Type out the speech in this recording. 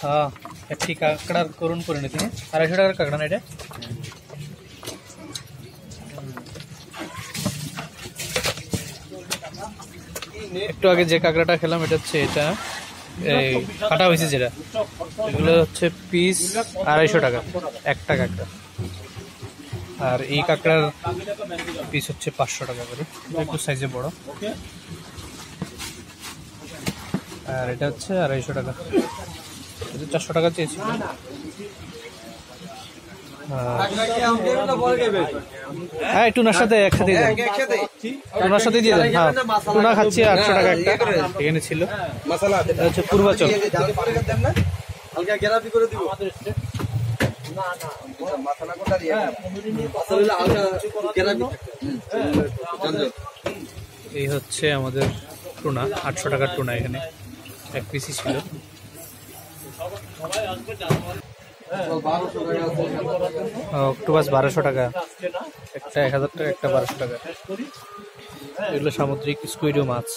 হ্যাঁ একটি কাঁকড়ার করুন পরিণতি 250 টাকার কাঁকড়া না এটা। একটু আগে যে কাঁকড়াটা খেলাম এটা হচ্ছে এটা এই কাটা হয়েছে যেটা, এগুলো হচ্ছে পিস 250 টাকা একটা কাঁকড়া। আর এই কাঁকড়ার পিস হচ্ছে 500 টাকা করে, একটু সাইজে বড়। আর এটা হচ্ছে 250 টাকা, এটা 400 টাকা চেয়েছিল। হ্যাঁ টুনার সাথে একসাথে দেন, টুনার সাথে দিয়ে দেন। হ্যাঁ টুনা খাচ্ছি 800 টাকা একটা, এখানে ছিল। এটা হচ্ছে পূর্বাচল। এই হচ্ছে আমাদের টুনা, 800 টাকার টুনা, এখানে এক পিসই ছিল। অক্টোপাস 1200 টাকা একটা, 1000 টাকা একটা, 1200 টাকা। এগুলো সামুদ্রিক স্কুইড মাছ।